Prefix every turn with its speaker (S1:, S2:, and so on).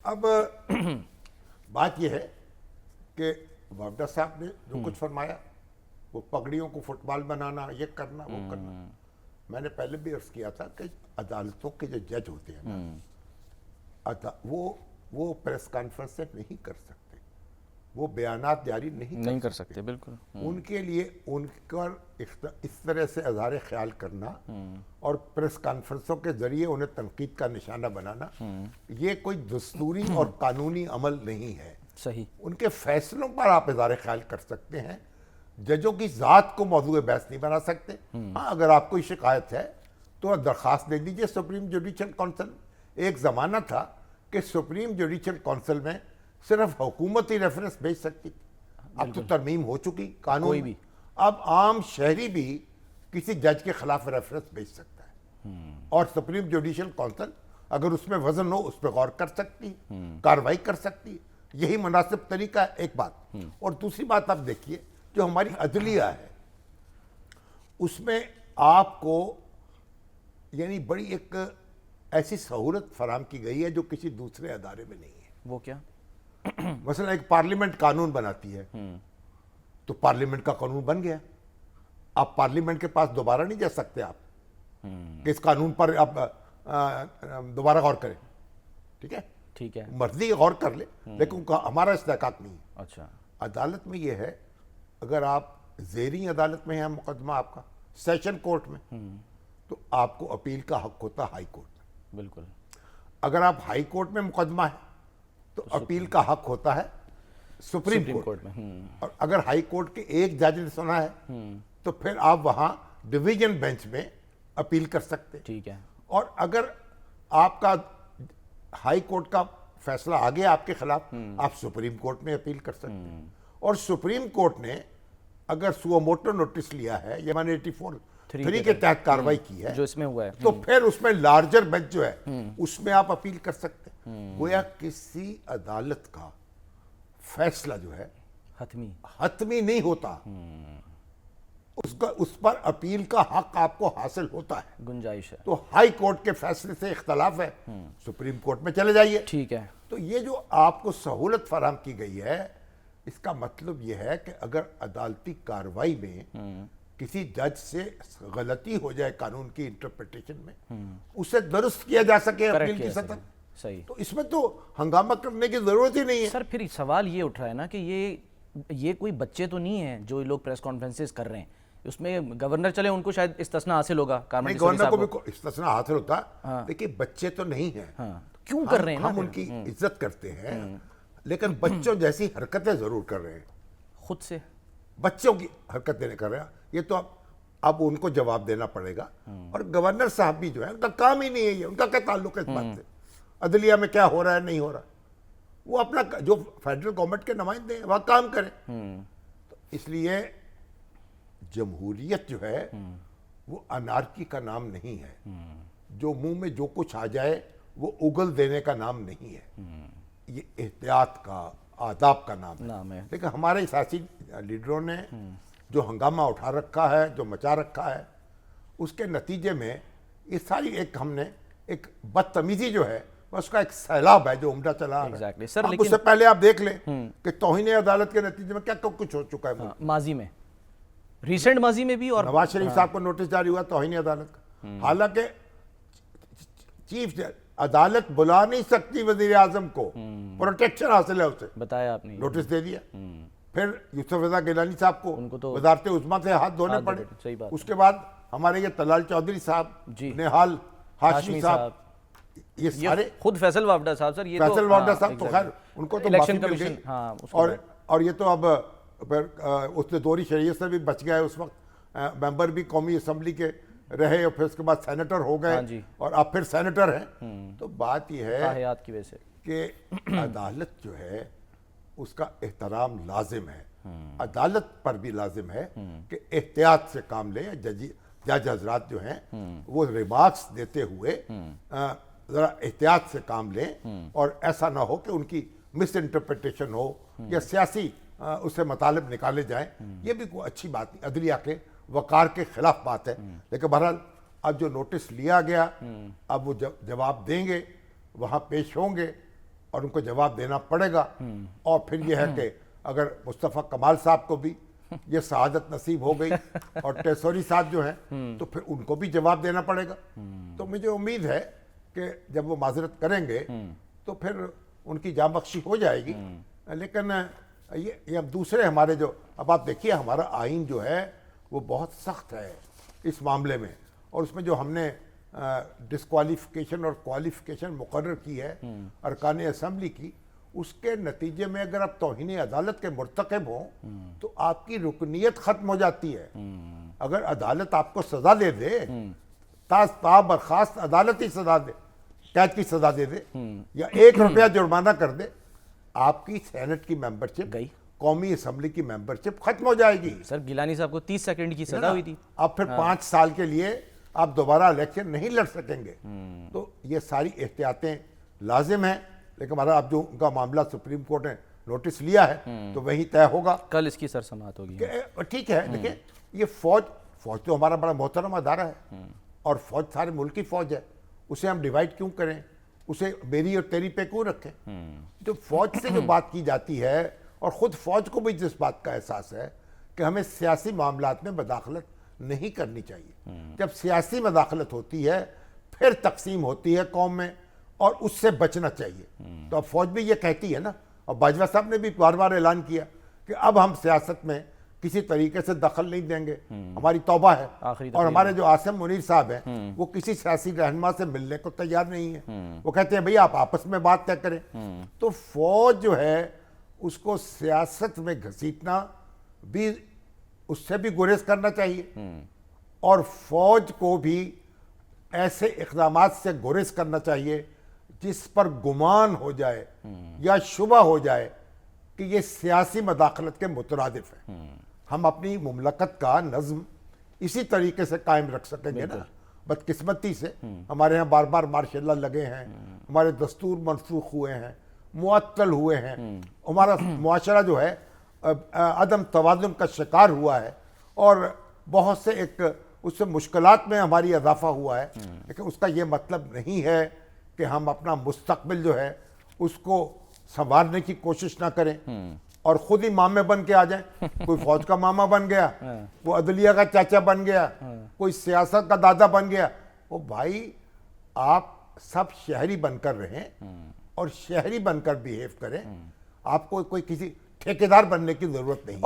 S1: اب بات یہ ہے کہ وافدہ صاحب نے جو کچھ فرمایا، وہ پگڑیوں کو فٹ بال بنانا، یہ کرنا وہ کرنا، میں نے پہلے بھی عرض کیا تھا کہ عدالتوں کے جو جج ہوتے ہیں نا، وہ پریس کانفرنسیں نہیں کر سکتے، وہ بیانات جاری نہیں کر سکتے،
S2: بالکل۔
S1: ان کے لیے ان پر اس طرح سے اظہار خیال کرنا اور پریس کانفرنسوں کے ذریعے انہیں تنقید کا نشانہ بنانا، یہ کوئی دستوری اور قانونی عمل نہیں ہے۔
S2: صحیح۔
S1: ان کے فیصلوں پر آپ اظہار خیال کر سکتے ہیں، ججوں کی ذات کو موضوع بحث نہیں بنا سکتے۔ ہاں، اگر آپ کو شکایت ہے تو درخواست دے دیجئے سپریم جوڈیشل کونسل۔ ایک زمانہ تھا کہ سپریم جوڈیشل کونسل میں صرف حکومتی ریفرنس بھیج سکتی تھی، اب تو ترمیم ہو چکی قانون
S2: کوئی بھی،
S1: اب عام شہری بھی کسی جج کے خلاف ریفرنس بھیج سکتا ہے، اور سپریم جوڈیشل کونسل اگر اس میں وزن ہو اس پہ غور کر سکتی، کارروائی کر سکتی، یہی مناسب طریقہ ہے، ایک بات۔ اور دوسری بات آپ دیکھیے، جو ہماری عدلیہ ہے اس میں آپ کو یعنی بڑی ایک ایسی سہولت فراہم کی گئی ہے جو کسی دوسرے ادارے میں نہیں ہے۔
S2: وہ کیا؟
S1: مثلا ایک پارلیمنٹ قانون بناتی ہے تو پارلیمنٹ کا قانون بن گیا، آپ پارلیمنٹ کے پاس دوبارہ نہیں جا سکتے آپ کہ اس قانون پر آپ دوبارہ غور کریں، ٹھیک ہے، مرضی غور کر لیں، لیکن ہمارا استحقاق نہیں ہے۔
S2: اچھا،
S1: عدالت میں یہ ہے، اگر آپ زیریں عدالت میں ہیں مقدمہ آپ کا سیشن کورٹ میں، تو آپ کو اپیل کا حق ہوتا ہے ہائی کورٹ میں۔
S2: بالکل۔
S1: اگر آپ ہائی کورٹ میں مقدمہ ہے تو اپیل کا حق ہوتا ہے سپریم کورٹ میں، اور اگر ہائی کورٹ کے ایک جج نے سنا ہے تو پھر آپ وہاں ڈویژن بینچ میں اپیل کر سکتے،
S2: ٹھیک ہے۔
S1: اور اگر آپ کا ہائی کورٹ کا فیصلہ آ گیا آپ کے خلاف، آپ سپریم کورٹ میں اپیل کر سکتے ہیں، اور سپریم کورٹ نے اگر سو موٹو نوٹس لیا ہے یا 184(3) کے تحت کارروائی کی ہے
S2: جو اس میں ہوا ہے،
S1: تو پھر اس میں لارجر بینچ جو ہے اس میں آپ اپیل کر سکتے ہیں۔ گویا کسی عدالت کا فیصلہ جو ہے حتمی نہیں ہوتا، اس پر اپیل کا حق آپ کو حاصل ہوتا ہے،
S2: گنجائش ہے۔
S1: تو ہائی کورٹ کے فیصلے سے اختلاف ہے، سپریم کورٹ میں چلے جائیے،
S2: ٹھیک ہے۔
S1: تو یہ جو آپ کو سہولت فراہم کی گئی ہے، اس کا مطلب یہ ہے کہ اگر عدالتی کارروائی میں کسی جج سے غلطی ہو جائے قانون کی انٹرپریٹیشن میں، اسے درست کیا جا سکے اپیل کی سطح،
S2: صحیح،
S1: تو اس میں تو ہنگامہ کرنے کی ضرورت ہی نہیں ہے۔
S2: سر پھر سوال یہ اٹھ رہا ہے نا کہ یہ کوئی بچے تو نہیں ہیں جو لوگ پریس کانفرنسز کر رہے ہیں، اس میں گورنر چلے ان کو شاید استثناء حاصل ہوگا،
S1: نہیں، گورنر کو بھی استثناء حاصل ہوتا ہے، دیکھیے بچے تو نہیں ہیں،
S2: کیوں کر رہے ہیں؟
S1: ہم ان کی عزت کرتے ہیں، لیکن بچوں جیسی حرکتیں ضرور کر رہے ہیں،
S2: خود سے
S1: بچوں کی حرکتیں نہیں کر رہے ہیں، یہ تو اب ان کو جواب دینا پڑے گا، اور گورنر صاحب بھی جو ہے ان کا کام ہی نہیں ہے، یہ ان کا کیا تعلق ہے اس بات سے، عدلیہ میں کیا ہو رہا ہے نہیں ہو رہا، وہ اپنا جو فیڈرل گورنمنٹ کے نمائندے ہیں وہاں کام کریں۔ تو اس لیے جمہوریت جو ہے وہ انارکی کا نام نہیں ہے، جو منہ میں جو کچھ آ جائے وہ اگل دینے کا نام نہیں ہے، یہ احتیاط کا، آداب کا نام ہے۔ لیکن ہمارے سیاسی لیڈروں نے جو ہنگامہ اٹھا رکھا ہے، جو مچا رکھا ہے، اس کے نتیجے میں یہ ساری ہم نے ایک بدتمیزی جو ہے اس کا ایک سیلاب ہے جو عمدہ چلا رہا ہے۔ اس سے پہلے آپ دیکھ لیں کہ توہین عدالت کے نتیجے میں کیا کچھ ہو چکا ہے
S2: ماضی میں، ریسنٹ ماضی میں بھی، اور
S1: نواز شریف صاحب کو نوٹس جاری ہوا توہین عدالت کا، حالانکہ چیف عدالت بلا نہیں سکتی وزیر اعظم کو، پروٹیکشن حاصل ہے اسے،
S2: بتایا آپ نے،
S1: نوٹس دے دیا۔ پھر یوسف رضا گیلانی صاحب کو وزارت عظمیٰ سے ہاتھ دھونے پڑے، اس کے بعد ہمارے یہ طلال چودھری صاحب، نہال ہاشمی صاحب، یہ سارے
S2: خود فیصل وافدہ صاحب، سر یہ
S1: فیصل وافدہ صاحب تو خیر ان کو تو معافی مل گئی، اور یہ تو اب پھر اس نے دوہری شریعت سے بھی بچ گئے، اس وقت ممبر بھی قومی اسمبلی کے رہے، اور پھر اس کے بعد سینیٹر ہو گئے، اور اب پھر سینیٹر ہیں۔ تو بات یہ ہے کہ عدالت جو ہے اس کا احترام لازم ہے، عدالت پر بھی لازم ہے کہ احتیاط سے کام لیں، جج حضرات جو ہیں وہ ریمارکس دیتے ہوئے ذرا احتیاط سے کام لیں، اور ایسا نہ ہو کہ ان کی مس انٹرپریٹیشن ہو یا سیاسی اس سے مطالب نکالے جائیں، یہ بھی کوئی اچھی بات نہیں، عدلیہ کے وقار کے خلاف بات ہے۔ لیکن بہرحال اب جو نوٹس لیا گیا، اب وہ جواب دیں گے، وہاں پیش ہوں گے، اور ان کو جواب دینا پڑے گا. اور پھر یہ ہے کہ اگر مصطفیٰ کمال صاحب کو بھی یہ سعادت نصیب ہو گئی اور ٹیسوری صاحب جو ہیں تو پھر ان کو بھی جواب دینا پڑے گا. تو مجھے امید ہے کہ جب وہ معذرت کریں گے تو پھر ان کی جاں بخشی ہو جائے گی. لیکن یہ اب دوسرے ہمارے جو اب آپ دیکھیے ہمارا آئین جو ہے وہ بہت سخت ہے اس معاملے میں, اور اس میں جو ہم نے ڈسکوالیفیکیشن اور کوالیفیکیشن مقرر کی ہے ارکان اسمبلی کی, اس کے نتیجے میں اگر آپ توہین عدالت کے مرتکب ہوں تو آپ کی رکنیت ختم ہو جاتی ہے. اگر عدالت آپ کو سزا دے دے, تا برخاست عدالت ہی سزا دے, قید کی سزا دے دے یا 1 روپیہ جرمانہ کر دے, آپ کی سینٹ کی ممبرشپ
S2: گئی,
S1: قومی اسمبلی کی ممبرشپ ختم ہو جائے گی.
S2: سر گیلانی صاحب کو 30 سیکنڈ کی سزا ہوئی تھی,
S1: اب پھر 5 سال کے لیے آپ دوبارہ الیکشن نہیں لڑ سکیں گے. تو یہ ساری احتیاطیں لازم ہیں, لیکن ہمارا اب جو ان کا معاملہ سپریم کورٹ نے نوٹس لیا ہے تو وہی طے ہوگا.
S2: کل اس کی سرسماعت ہوگی.
S1: ٹھیک ہے, دیکھیں یہ فوج تو ہمارا بڑا محترم ادارہ ہے, اور فوج سارے ملک کی فوج ہے, اسے ہم ڈیوائڈ کیوں کریں, اسے میری اور تیری پہ کیوں رکھیں. تو فوج سے جو بات کی جاتی ہے, اور خود فوج کو بھی جس بات کا احساس ہے کہ ہمیں سیاسی معاملات میں مداخلت نہیں کرنی چاہیے. جب سیاسی مداخلت ہوتی ہے پھر تقسیم ہوتی ہے قوم میں, اور اس سے بچنا چاہیے. تو اب فوج بھی یہ کہتی ہے نا, اور باجوہ صاحب نے بھی بار بار اعلان کیا کہ اب ہم سیاست میں کسی طریقے سے دخل نہیں دیں گے, ہماری توبہ ہے. اور ہمارے جو عاصم منیر صاحب ہیں وہ کسی سیاسی رہنما سے ملنے کو تیار نہیں ہیں, وہ کہتے ہیں بھئی آپ آپس میں بات طے کریں. تو فوج جو ہے اس کو سیاست میں گھسیٹنا بھی, اس سے بھی گریز کرنا چاہیے, اور فوج کو بھی ایسے اقدامات سے گریز کرنا چاہیے جس پر گمان ہو جائے یا شبہ ہو جائے کہ یہ سیاسی مداخلت کے مترادف ہے. ہم اپنی مملکت کا نظم اسی طریقے سے قائم رکھ سکیں گے نا. بدقسمتی سے ہمارے یہاں بار بار مارشاء اللہ لگے ہیں, ہمارے دستور منسوخ ہوئے ہیں, معطل ہوئے ہیں, ہمارا معاشرہ جو ہے عدم توازن کا شکار ہوا ہے, اور بہت سے ایک اس سے مشکلات میں ہماری اضافہ ہوا ہے. لیکن اس کا یہ مطلب نہیں ہے کہ ہم اپنا مستقبل جو ہے اس کو سنوارنے کی کوشش نہ کریں اور خود ہی مامے بن کے آ جائیں. کوئی فوج کا ماما بن گیا, وہ عدلیہ کا چاچا بن گیا, کوئی سیاست کا دادا بن گیا. وہ بھائی آپ سب شہری بن کر رہیں اور شہری بن کر بیہیو کریں, آپ کو کوئی کسی ٹھیکیدار بننے کی ضرورت نہیں.